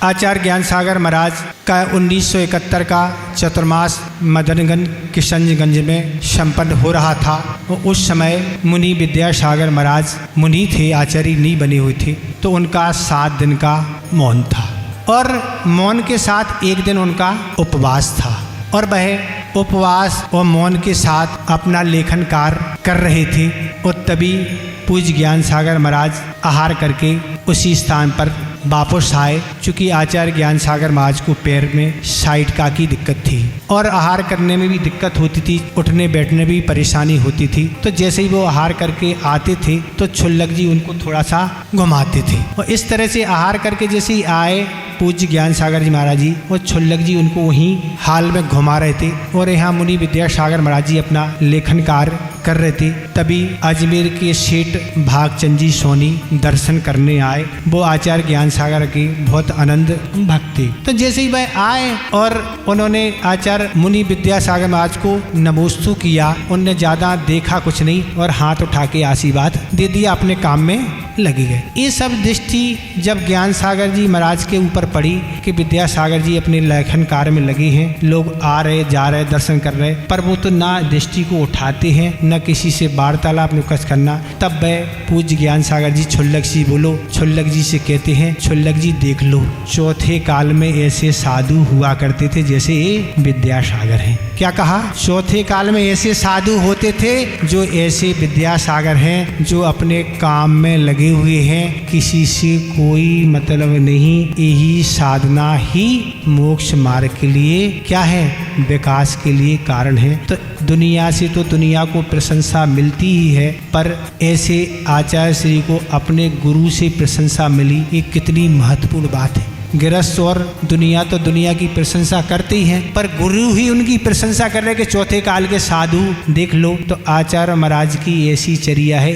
आचार्य ज्ञान सागर महाराज का 1971 का चतुर्मास मदनगंज किशनगंज में संपन्न हो रहा था। उस समय मुनि विद्यासागर महाराज मुनि थे, आचार्य नहीं बने हुए थे, तो उनका 7 दिन का मौन था और मौन के साथ एक दिन उनका उपवास था और वह उपवास और मौन के साथ अपना लेखन कार्य कर रहे थे। और तभी पूज्य ज्ञान सागर महाराज आहार करके उसी स्थान पर वापस आए। चूँकि आचार्य ज्ञान सागर महाराज को पैर में साइटिका की दिक्कत थी और आहार करने में भी दिक्कत होती थी, उठने बैठने में भी परेशानी होती थी। तो जैसे ही वो आहार करके आते थे तो छुल्लक जी उनको थोड़ा सा घुमाते थे और इस तरह से आहार करके जैसे ही आए पूज्य ज्ञान सागर जी महाराज जी, वो छुल्लक जी उनको वहीं हाल में घुमा रहे थे और यहाँ मुनि विद्यासागर महाराज जी अपना लेखन कार्य कर रहे थे। तभी अजमेर के सेठ भागचंद जी सोनी दर्शन करने आए। वो आचार्य ज्ञान सागर के बहुत आनंद भक्त थे। तो जैसे ही वह आए और उन्होंने आचार्य मुनि विद्यासागर महाराज को नमोस्तु किया, उनने ज़्यादा देखा कुछ नहीं और हाथ उठा के आशीर्वाद दे दिया, अपने काम में लगे गए। ये सब दृष्टि जब ज्ञान सागर जी महाराज के ऊपर पड़ी कि विद्यासागर जी अपने लेखन कार्य में लगे हैं, लोग आ रहे जा रहे दर्शन कर रहे, पर वो तो ना दृष्टि को उठाते हैं न किसी से वार्तालाप न कुछ करना। तब वह पूज्य ज्ञान सागर जी छुल्लक जी बोलो, छुल्लक जी से कहते हैं, छुल्लक जी देख लो, चौथे काल में ऐसे साधु हुआ करते थे जैसे ये विद्यासागर हैं। क्या कहा? चौथे काल में ऐसे साधु होते थे जो ऐसे विद्यासागर हैं, जो अपने काम में लगे हुए हैं, किसी से कोई मतलब नहीं। यही साधना ही मोक्ष मार्ग के लिए क्या है? विकास के लिए कारण है। तो दुनिया से तो दुनिया को प्रशंसा मिलती ही है, पर ऐसे आचार्य श्री को अपने गुरु से प्रशंसा मिली, ये कितनी महत्वपूर्ण बात है। गृहस्थ और दुनिया तो दुनिया की प्रशंसा करते ही हैं, पर गुरु ही उनकी प्रशंसा कर रहे कि चौथे काल के साधु देख लो। तो आचार्य महाराज की ऐसी चर्या है।